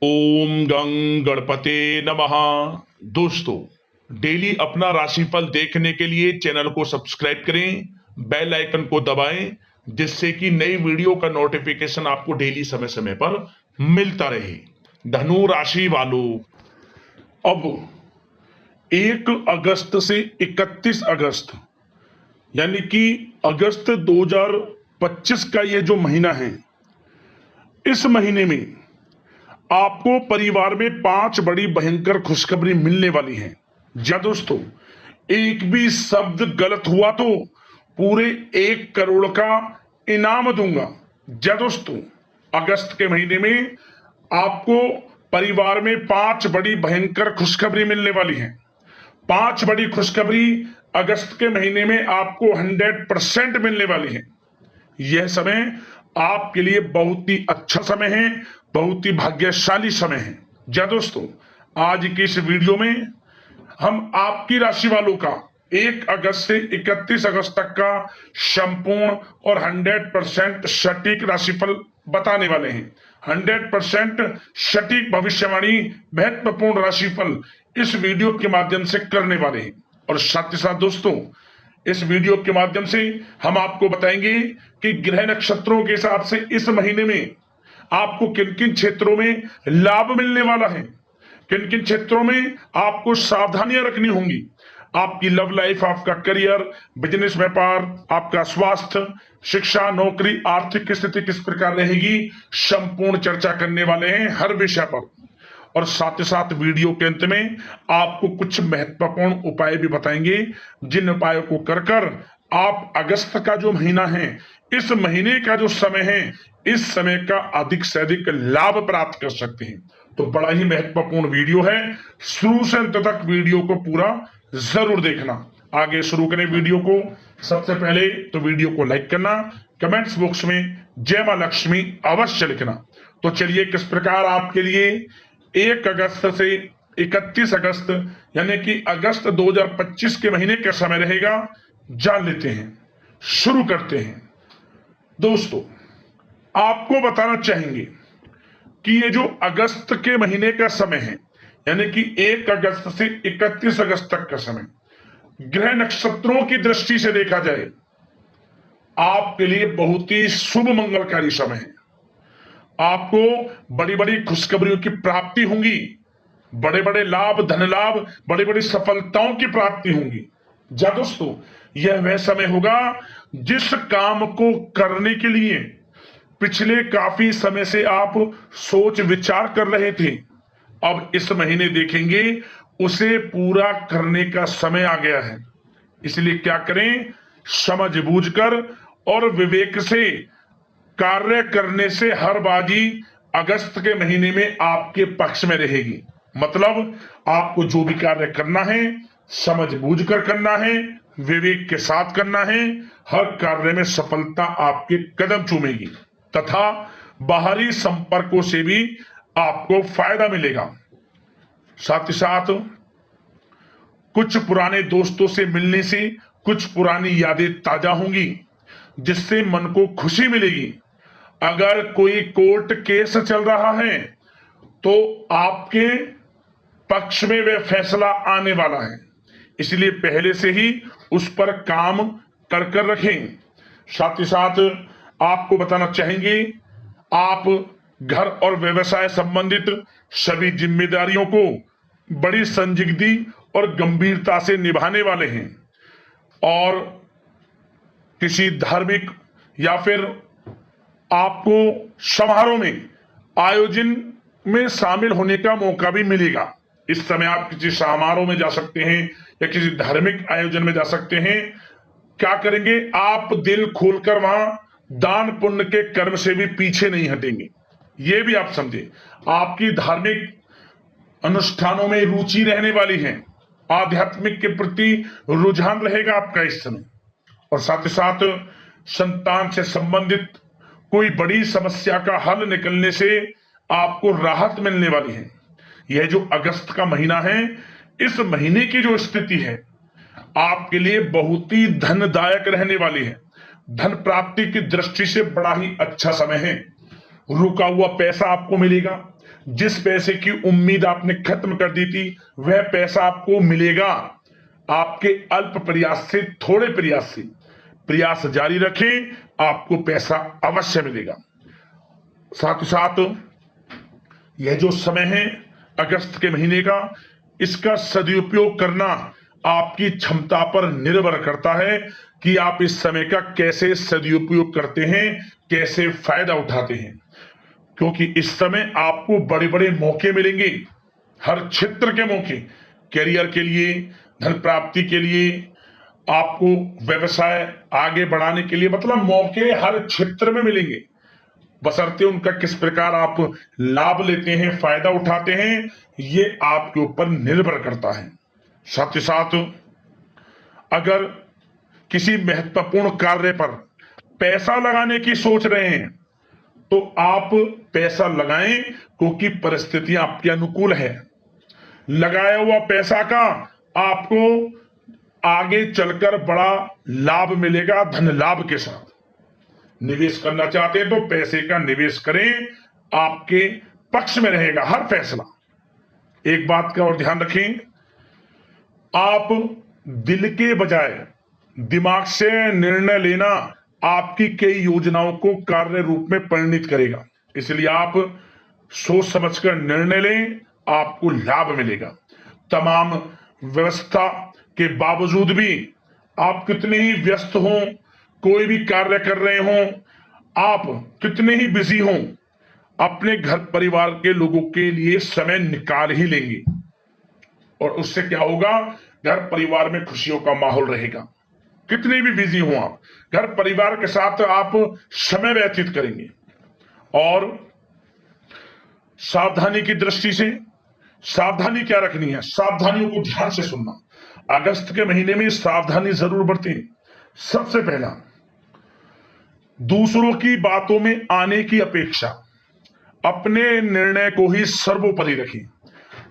ओम गं गणपते नमः। दोस्तों, डेली अपना राशिफल देखने के लिए चैनल को सब्सक्राइब करें, बेल आइकन को दबाएं, जिससे कि नई वीडियो का नोटिफिकेशन आपको डेली समय समय पर मिलता रहे। धनु राशि वालों, अब 1 अगस्त से 31 अगस्त यानी कि अगस्त 2025 का ये जो महीना है, इस महीने में आपको परिवार में 5 बड़ी भयंकर खुशखबरी मिलने वाली है। जा दोस्तों, एक भी शब्द गलत हुआ तो पूरे 1 करोड़ का इनाम दूंगा। जा दोस्तों, अगस्त के महीने में आपको परिवार में 5 बड़ी भयंकर खुशखबरी मिलने वाली है। 5 बड़ी खुशखबरी अगस्त के महीने में आपको 100% मिलने वाली है। यह समय आपके लिए बहुत ही अच्छा समय है, बहुत ही भाग्यशाली समय है। जा दोस्तों, आज की इस वीडियो में हम आपकी राशि वालों का 1 अगस्त से 31 अगस्त तक का संपूर्ण और 100% सटीक राशिफल बताने वाले हैं। 100% सटीक भविष्यवाणी, महत्वपूर्ण राशिफल इस वीडियो के माध्यम से करने वाले हैं। और साथ ही साथ दोस्तों, इस वीडियो के माध्यम से हम आपको बताएंगे कि ग्रह नक्षत्रों के हिसाब से इस महीने में आपको किन किन क्षेत्रों में लाभ मिलने वाला है, किन किन क्षेत्रों में आपको सावधानियां रखनी होंगी। आपकी लव लाइफ, आपका करियर, बिजनेस, व्यापार, आपका स्वास्थ्य, शिक्षा, नौकरी, आर्थिक स्थिति किस प्रकार रहेगी, संपूर्ण चर्चा करने वाले हैं हर विषय पर। और साथ ही साथ वीडियो के अंत में आपको कुछ महत्वपूर्ण उपाय भी बताएंगे, जिन उपायों को कर कर आप अगस्त का जो महीना है, इस महीने का जो समय है, इस समय का अधिक से अधिक लाभ प्राप्त कर सकते हैं। तो बड़ा ही महत्वपूर्ण वीडियो है, शुरू से अंत तक वीडियो को पूरा जरूर देखना। आगे शुरू करें वीडियो को। सबसे पहले तो वीडियो को लाइक करना, कमेंट्स बॉक्स में जय मां लक्ष्मी अवश्य लिखना। तो चलिए, किस प्रकार आपके लिए 1 अगस्त से 31 अगस्त यानी कि अगस्त 2025 के महीने का समय रहेगा, जान लेते हैं। शुरू करते हैं। दोस्तों, आपको बताना चाहेंगे कि ये जो अगस्त के महीने का समय है, यानी कि 1 अगस्त से 31 अगस्त तक का समय, ग्रह नक्षत्रों की दृष्टि से देखा जाए आपके लिए बहुत ही शुभ मंगलकारी समय है। आपको बड़ी बड़ी खुशखबरियों की प्राप्ति होंगी, बड़े बड़े लाभ, धन लाभ, बड़ी बड़ी सफलताओं की प्राप्ति होंगी। जा दोस्तों, यह वह समय होगा जिस काम को करने के लिए पिछले काफी समय से आप सोच विचार कर रहे थे, अब इस महीने देखेंगे उसे पूरा करने का समय आ गया है। इसलिए क्या करें, समझ बूझकर और विवेक से कार्य करने से हर बाजी अगस्त के महीने में आपके पक्ष में रहेगी। मतलब आपको जो भी कार्य करना है, समझ बूझकर करना है, विवेक के साथ करना है। हर कार्य में सफलता आपके कदम चूमेगी तथा बाहरी संपर्कों से भी आपको फायदा मिलेगा। साथ ही साथ कुछ पुराने दोस्तों से मिलने से कुछ पुरानी यादें ताजा होंगी, जिससे मन को खुशी मिलेगी। अगर कोई कोर्ट केस चल रहा है तो आपके पक्ष में वह फैसला आने वाला है, इसलिए पहले से ही उस पर काम कर कर रखें। साथ ही साथ आपको बताना चाहेंगे, आप घर और व्यवसाय संबंधित सभी जिम्मेदारियों को बड़ी संजीदगी और गंभीरता से निभाने वाले हैं। और किसी धार्मिक या फिर आपको समारोह में, आयोजन में शामिल होने का मौका भी मिलेगा। इस समय आप किसी समारोह में जा सकते हैं या किसी धार्मिक आयोजन में जा सकते हैं। क्या करेंगे, आप दिल खोलकर वहां दान पुण्य के कर्म से भी पीछे नहीं हटेंगे। ये भी आप समझे, आपकी धार्मिक अनुष्ठानों में रुचि रहने वाली है, आध्यात्मिक के प्रति रुझान रहेगा आपका इस समय। और साथ ही साथ संतान से संबंधित कोई बड़ी समस्या का हल निकलने से आपको राहत मिलने वाली है। यह जो अगस्त का महीना है, इस महीने की जो स्थिति है आपके लिए बहुत ही धनदायक रहने वाली है। धन प्राप्ति की दृष्टि से बड़ा ही अच्छा समय है। रुका हुआ पैसा आपको मिलेगा। जिस पैसे की उम्मीद आपने खत्म कर दी थी वह पैसा आपको मिलेगा। आपके अल्प प्रयास से, थोड़े प्रयास से प्रयास जारी रखें, आपको पैसा अवश्य मिलेगा। साथ ही साथ यह जो समय है अगस्त के महीने का, इसका सदुपयोग करना आपकी क्षमता पर निर्भर करता है कि आप इस समय का कैसे सदुपयोग करते हैं, कैसे फायदा उठाते हैं। क्योंकि इस समय आपको बड़े बड़े मौके मिलेंगे, हर क्षेत्र के मौके, करियर के लिए, धन प्राप्ति के लिए, आपको व्यवसाय आगे बढ़ाने के लिए, मतलब मौके हर क्षेत्र में मिलेंगे। बशर्ते उनका किस प्रकार आप लाभ लेते हैं, फायदा उठाते हैं, ये आपके ऊपर निर्भर करता है। साथ ही साथ अगर किसी महत्वपूर्ण कार्य पर पैसा लगाने की सोच रहे हैं तो आप पैसा लगाएं, क्योंकि परिस्थितियां आपके अनुकूल है। लगाया हुआ पैसा का आपको आगे चलकर बड़ा लाभ मिलेगा, धन लाभ के साथ। निवेश करना चाहते हैं तो पैसे का निवेश करें, आपके पक्ष में रहेगा हर फैसला। एक बात का और ध्यान रखें, आप दिल के बजाय दिमाग से निर्णय लेना आपकी कई योजनाओं को कार्य रूप में परिणित करेगा। इसलिए आप सोच समझकर निर्णय लें, आपको लाभ मिलेगा। तमाम व्यवस्था के बावजूद भी आप कितने ही व्यस्त हों, कोई भी कार्य कर रहे हों, आप कितने ही बिजी हों, अपने घर परिवार के लोगों के लिए समय निकाल ही लेंगे। और उससे क्या होगा, घर परिवार में खुशियों का माहौल रहेगा। कितने भी बिजी हो आप, घर परिवार के साथ आप समय व्यतीत करेंगे। और सावधानी की दृष्टि से सावधानी क्या रखनी है, सावधानियों को ध्यान से सुनना। अगस्त के महीने में सावधानी जरूर बरतें। सबसे पहला, दूसरों की बातों में आने की अपेक्षा अपने निर्णय को ही सर्वोपरि रखें,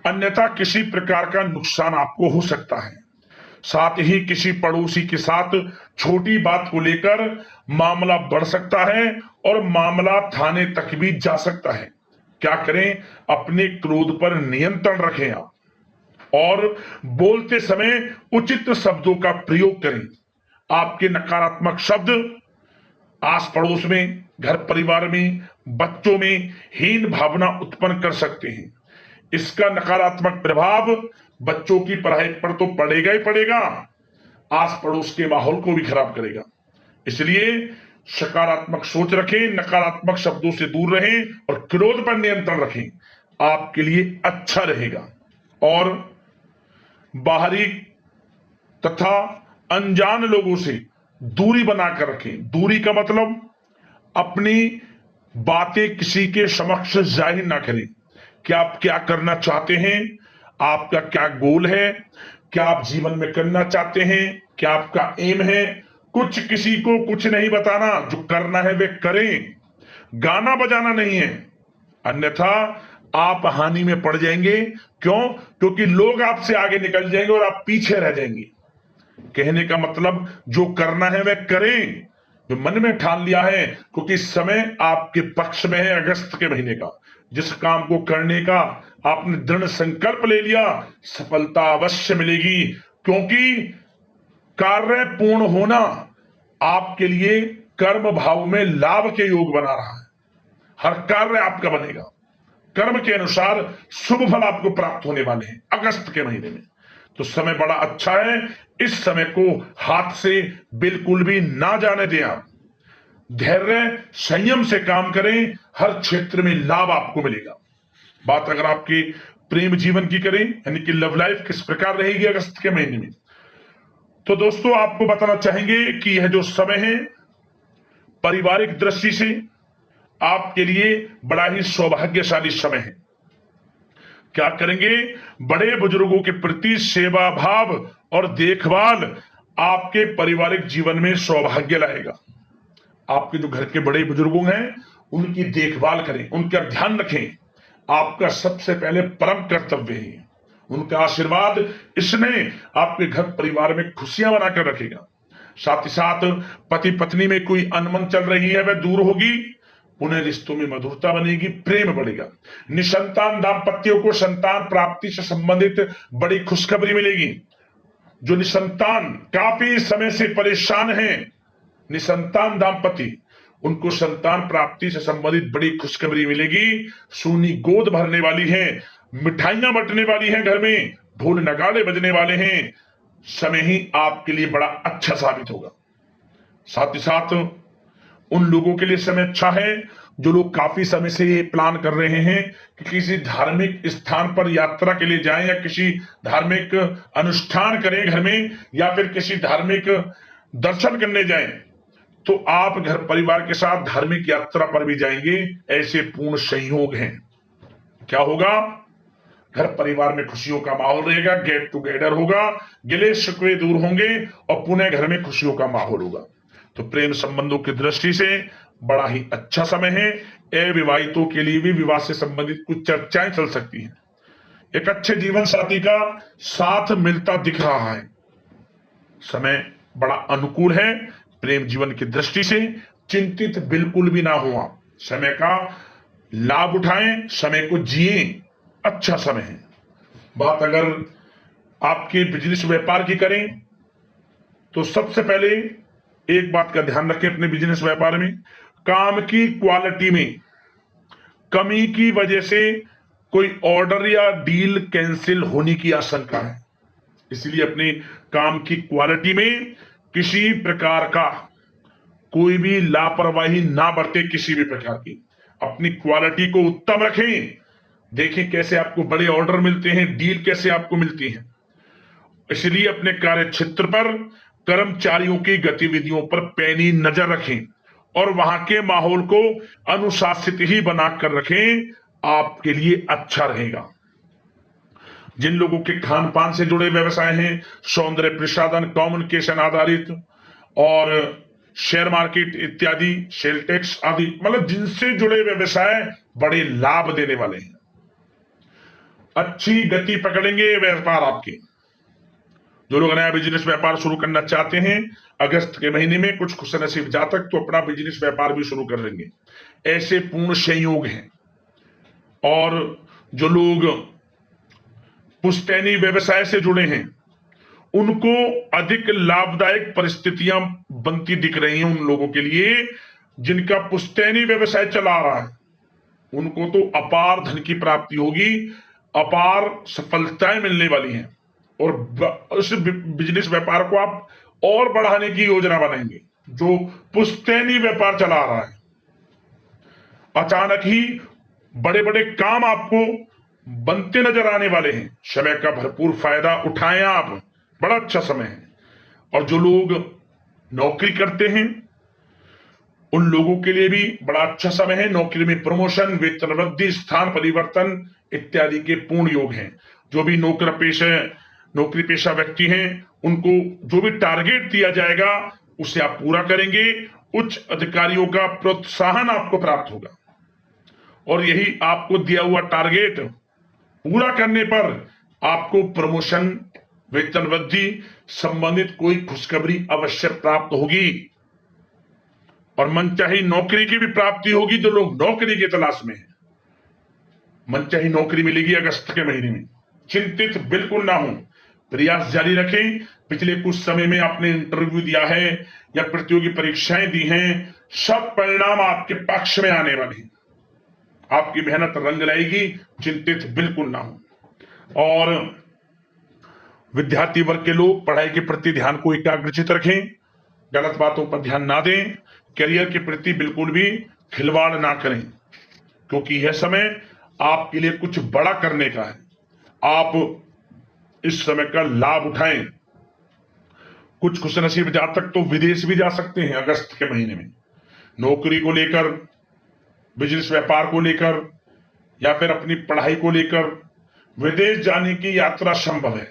अन्यथा किसी प्रकार का नुकसान आपको हो सकता है। साथ ही किसी पड़ोसी के साथ छोटी बात को लेकर मामला बढ़ सकता है और मामला थाने तक भी जा सकता है। क्या करें, अपने क्रोध पर नियंत्रण रखें आप, और बोलते समय उचित शब्दों का प्रयोग करें। आपके नकारात्मक शब्द आस पड़ोस में, घर परिवार में, बच्चों में हीन भावना उत्पन्न कर सकते हैं। इसका नकारात्मक प्रभाव बच्चों की पढ़ाई पर तो पड़ेगा ही पड़ेगा, आस पड़ोस के माहौल को भी खराब करेगा। इसलिए सकारात्मक सोच रखें, नकारात्मक शब्दों से दूर रहें और क्रोध पर नियंत्रण रखें, आपके लिए अच्छा रहेगा। और बाहरी तथा अनजान लोगों से दूरी बनाकर रखें। दूरी का मतलब अपनी बातें किसी के समक्ष जाहिर ना करें कि आप क्या करना चाहते हैं, आपका क्या गोल है, क्या आप जीवन में करना चाहते हैं, क्या आपका एम है। कुछ किसी को कुछ नहीं बताना, जो करना है वे करें, गाना बजाना नहीं है, अन्यथा आप हानि में पड़ जाएंगे। क्यों? क्योंकि लोग आपसे आगे निकल जाएंगे और आप पीछे रह जाएंगे। कहने का मतलब जो करना है वह करें, जो मन में ठान लिया है, क्योंकि समय आपके पक्ष में है। अगस्त के महीने का जिस काम को करने का आपने दृढ़ संकल्प ले लिया, सफलता अवश्य मिलेगी, क्योंकि कार्य पूर्ण होना आपके लिए कर्म भाव में लाभ के योग बना रहा है। हर कार्य आपका बनेगा, कर्म के अनुसार शुभ फल आपको प्राप्त होने वाले हैं अगस्त के महीने में। तो समय बड़ा अच्छा है, इस समय को हाथ से बिल्कुल भी ना जाने दें। आप धैर्य संयम से काम करें, हर क्षेत्र में लाभ आपको मिलेगा। बात अगर आपके प्रेम जीवन की करें, यानी कि लव लाइफ किस प्रकार रहेगी अगस्त के महीने में, तो दोस्तों आपको बताना चाहेंगे कि यह जो समय है पारिवारिक दृष्टि से आपके लिए बड़ा ही सौभाग्यशाली समय है। क्या करेंगे, बड़े बुजुर्गों के प्रति सेवा भाव और देखभाल आपके पारिवारिक जीवन में सौभाग्य लाएगा। आपके जो घर के बड़े बुजुर्गों हैं उनकी देखभाल करें, उनका ध्यान रखें, आपका सबसे पहले परम कर्तव्य है। उनका आशीर्वाद इसने आपके घर परिवार में खुशियां बनाकर रखेगा। साथ ही साथ पति पत्नी में कोई अनबन चल रही है वह दूर होगी, पुनः रिश्तों में मधुरता बनेगी, प्रेम बढ़ेगा। निसंतान दाम्पत्यों को संतान प्राप्ति से संबंधित बड़ी खुशखबरी मिलेगी। जो निसंतान काफी समय से परेशान हैं, निसंतान दाम्पत्य, उनको संतान प्राप्ति से संबंधित बड़ी खुशखबरी मिलेगी। सोनी गोद भरने वाली है, मिठाइयां बंटने वाली हैं, घर में ढोल नगाड़े बजने वाले हैं। समय ही आपके लिए बड़ा अच्छा साबित होगा। साथ ही साथ उन लोगों के लिए समय अच्छा है जो लोग काफी समय से ये प्लान कर रहे हैं कि किसी धार्मिक स्थान पर यात्रा के लिए जाएं या किसी धार्मिक अनुष्ठान करें घर में, या फिर किसी धार्मिक दर्शन करने जाएं, तो आप घर परिवार के साथ धार्मिक यात्रा पर भी जाएंगे। ऐसे पूर्ण संयोग हैं। क्या होगा? घर परिवार में खुशियों का माहौल रहेगा, गेट टुगेदर होगा, गिले शिकवे दूर होंगे और पुनः घर में खुशियों का माहौल होगा। तो प्रेम संबंधों की दृष्टि से बड़ा ही अच्छा समय है। अविवाहितों के लिए भी विवाह से संबंधित कुछ चर्चाएं चल सकती हैं। एक अच्छे जीवन साथी का साथ मिलता दिख रहा है। समय बड़ा अनुकूल है। प्रेम जीवन की दृष्टि से चिंतित बिल्कुल भी ना हुआ। समय का लाभ उठाएं, समय को जिए। अच्छा समय है। बात अगर आपके बिजनेस व्यापार की करें तो सबसे पहले एक बात का ध्यान रखें अपने बिजनेस व्यापार में, काम की क्वालिटी में कमी की वजह से कोई ऑर्डर या डील कैंसिल होने की आशंका है। इसलिए अपने काम की क्वालिटी में किसी प्रकार का कोई भी लापरवाही ना बरते। किसी भी प्रकार की अपनी क्वालिटी को उत्तम रखें। देखें कैसे आपको बड़े ऑर्डर मिलते हैं, डील कैसे आपको मिलती है। इसलिए अपने कार्य क्षेत्र पर कर्मचारियों की गतिविधियों पर पैनी नजर रखें और वहां के माहौल को अनुशासित ही बनाकर रखें। आपके लिए अच्छा रहेगा। जिन लोगों के खान पान से जुड़े व्यवसाय हैं, सौंदर्य प्रसाधन, कम्युनिकेशन आधारित और शेयर मार्केट इत्यादि, सेल टैक्स आदि, मतलब जिनसे जुड़े व्यवसाय बड़े लाभ देने वाले हैं। अच्छी गति पकड़ेंगे व्यापार आपके। जो लोग नया बिजनेस व्यापार शुरू करना चाहते हैं, अगस्त के महीने में कुछ खुशनसीब जातक तो अपना बिजनेस व्यापार भी शुरू कर लेंगे। ऐसे पूर्ण संयोग हैं। और जो लोग पुश्तैनी व्यवसाय से जुड़े हैं, उनको अधिक लाभदायक परिस्थितियां बनती दिख रही हैं। उन लोगों के लिए जिनका पुश्तैनी व्यवसाय चला रहा है, उनको तो अपार धन की प्राप्ति होगी, अपार सफलताएं मिलने वाली हैं और उस बिजनेस व्यापार को आप और बढ़ाने की योजना बनाएंगे। जो पुश्तैनी व्यापार चला रहा है, अचानक ही बड़े बड़े काम आपको बनते नजर आने वाले हैं। समय का भरपूर फायदा उठाएं आप, बड़ा अच्छा समय है। और जो लोग नौकरी करते हैं, उन लोगों के लिए भी बड़ा अच्छा समय है। नौकरी में प्रमोशन, वेतन वृद्धि, स्थान परिवर्तन इत्यादि के पूर्ण योग हैं। जो भी नौकरी पेशा व्यक्ति हैं, उनको जो भी टारगेट दिया जाएगा उसे आप पूरा करेंगे। उच्च अधिकारियों का प्रोत्साहन आपको प्राप्त होगा और यही आपको दिया हुआ टारगेट पूरा करने पर आपको प्रमोशन, वेतन वृद्धि संबंधित कोई खुशखबरी अवश्य प्राप्त होगी और मनचाही नौकरी की भी प्राप्ति होगी। जो लोग नौकरी की तलाश में हैं, मनचाही नौकरी मिलेगी अगस्त के महीने में। चिंतित बिल्कुल ना हो, प्रयास जारी रखें। पिछले कुछ समय में आपने इंटरव्यू दिया है या प्रतियोगी परीक्षाएं दी हैं, सब परिणाम आपके पक्ष में आने वाले हैं। आपकी मेहनत रंग लाएगी, चिंतित बिल्कुल ना हो। और विद्यार्थी वर्ग के लोग पढ़ाई के प्रति ध्यान को एकाग्रचित रखें, गलत बातों पर ध्यान ना दें, करियर के प्रति बिल्कुल भी खिलवाड़ ना करें, क्योंकि यह समय आपके लिए कुछ बड़ा करने का है। आप इस समय का लाभ उठाएं। कुछ खुशनसीब जातक तो विदेश भी जा सकते हैं अगस्त के महीने में, नौकरी को लेकर, बिजनेस व्यापार को लेकर या फिर अपनी पढ़ाई को लेकर विदेश जाने की यात्रा संभव है।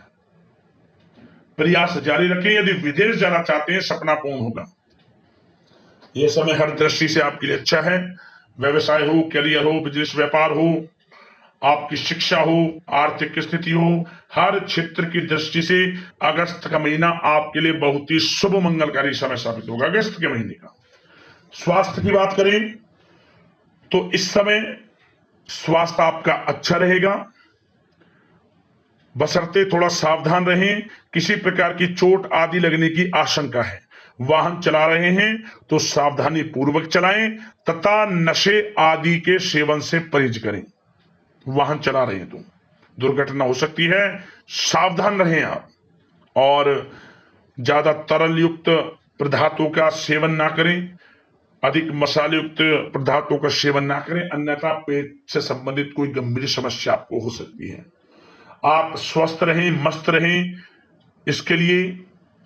प्रयास जारी रखें। यदि विदेश जाना चाहते हैं, सपना पूर्ण होगा। यह समय हर दृष्टि से आपके लिए अच्छा है। व्यवसाय हो, करियर हो, बिजनेस व्यापार हो, आपकी शिक्षा हो, आर्थिक स्थिति हो, हर क्षेत्र की दृष्टि से अगस्त का महीना आपके लिए बहुत ही शुभ मंगलकारी समय साबित होगा। अगस्त के महीने का स्वास्थ्य की बात करें तो इस समय स्वास्थ्य आपका अच्छा रहेगा, बशर्ते थोड़ा सावधान रहें। किसी प्रकार की चोट आदि लगने की आशंका है। वाहन चला रहे हैं तो सावधानी पूर्वक चलाएं तथा नशे आदि के सेवन से परहेज करें। वाहन चला रहे हैं तो दुर्घटना हो सकती है, सावधान रहें आप। और ज्यादा तरल युक्त पदार्थों का सेवन ना करें, अधिक मसाले युक्त पदार्थों का सेवन ना करें, अन्यथा पेट से संबंधित कोई गंभीर समस्या आपको हो सकती है। आप स्वस्थ रहें, मस्त रहें, इसके लिए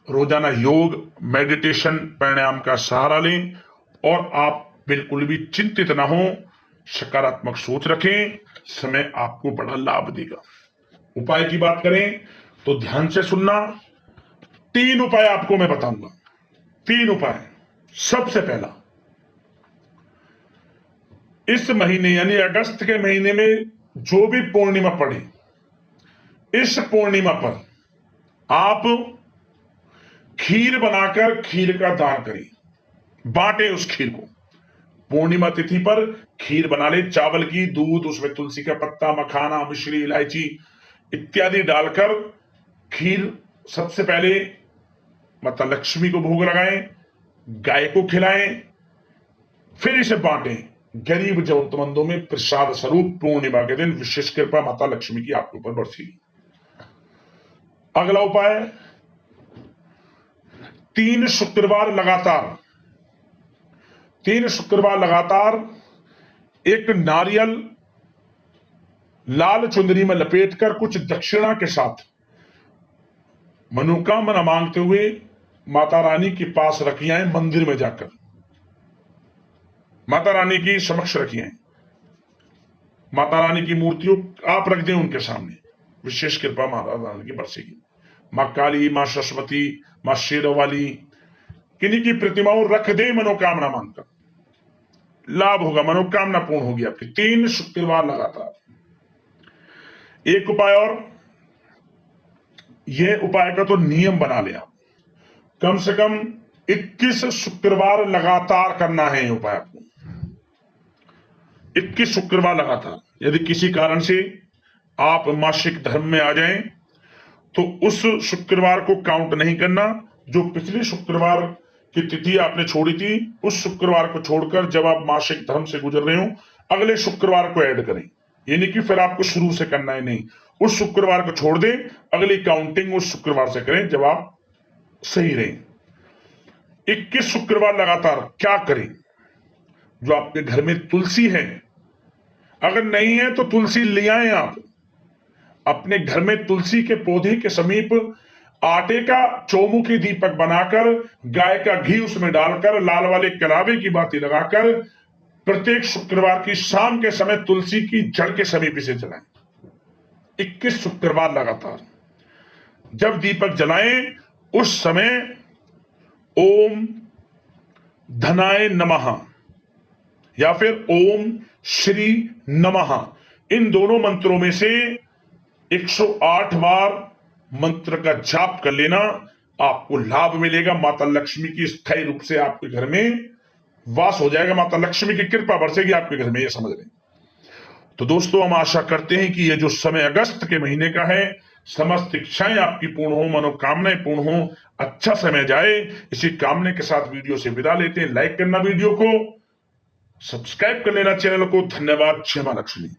रोजाना योग, मेडिटेशन, प्राणायाम का सहारा लें और आप बिल्कुल भी चिंतित ना हो, सकारात्मक सोच रखें। समय आपको बड़ा लाभ देगा। उपाय की बात करें तो ध्यान से सुनना। 3 उपाय आपको मैं बताऊंगा। 3 उपाय। सबसे पहला, इस महीने यानी अगस्त के महीने में जो भी पूर्णिमा पड़े, इस पूर्णिमा पर आप खीर बनाकर खीर का दान करें, बांटे उस खीर को। पूर्णिमा तिथि पर खीर बना ले, चावल की, दूध, उसमें तुलसी का पत्ता, मखाना, मिश्री, इलायची इत्यादि डालकर खीर सबसे पहले माता लक्ष्मी को भोग लगाएं, गाय को खिलाएं, फिर इसे बांटें गरीब जरूरतमंदों में प्रसाद स्वरूप। पूर्णिमा के दिन विशेष कृपा माता लक्ष्मी की आपके ऊपर बरसेगी। अगला उपाय, 3 शुक्रवार लगातार एक नारियल लाल चुंदरी में लपेटकर कुछ दक्षिणा के साथ मनोकामना मांगते हुए माता रानी के पास रखी आए। मंदिर में जाकर माता रानी की समक्ष रखी आए। माता रानी की मूर्तियों आप रख दें उनके सामने, विशेष कृपा माता रानी की बरसेगी। मां काली, मां सरस्वती, मां शेरवाली, किन्हीं की प्रतिमाओं रख दे मनोकामना मांगकर, लाभ होगा, मनोकामना पूर्ण होगी आपकी। 3 शुक्रवार लगातार। एक उपाय और, यह उपाय का तो नियम बना ले आप, कम से कम 21 शुक्रवार लगातार करना है। ये उपाय आपको 21 शुक्रवार लगातार। यदि किसी कारण से आप मासिक धर्म में आ जाएं तो उस शुक्रवार को काउंट नहीं करना। जो पिछले शुक्रवार की तिथि आपने छोड़ी थी, उस शुक्रवार को छोड़कर जब आप मासिक धर्म से गुजर रहे हो, अगले शुक्रवार को ऐड करें। ये नहीं कि फिर आपको शुरू से करना है, नहीं, उस शुक्रवार को छोड़ दें, अगली काउंटिंग उस शुक्रवार से करें जब आप सही रहें। 21 शुक्रवार लगातार क्या करें? जो आपके घर में तुलसी है, अगर नहीं है तो तुलसी ले आए आप। अपने घर में तुलसी के पौधे के समीप आटे का चौमुखी दीपक बनाकर, गाय का घी उसमें डालकर, लाल वाले कलावे की बाती लगाकर प्रत्येक शुक्रवार की शाम के समय तुलसी की जड़ के समीप इसे जलाएं। 21 शुक्रवार लगातार। जब दीपक जलाएं उस समय ओम धनाय नमः या फिर ओम श्री नमः, इन दोनों मंत्रों में से 108 बार मंत्र का जाप कर लेना। आपको लाभ मिलेगा। माता लक्ष्मी की स्थायी रूप से आपके घर में वास हो जाएगा। माता लक्ष्मी की कृपा बरसेगी आपके घर में, ये समझ लें। तो दोस्तों, हम आशा करते हैं कि ये जो समय अगस्त के महीने का है, समस्त इच्छाएं आपकी पूर्ण हो, मनोकामनाएं पूर्ण हो, अच्छा समय जाए, इसी कामने के साथ वीडियो से विदा लेते हैं। लाइक करना वीडियो को, सब्सक्राइब कर लेना चैनल को। धन्यवाद। जय मां लक्ष्मी।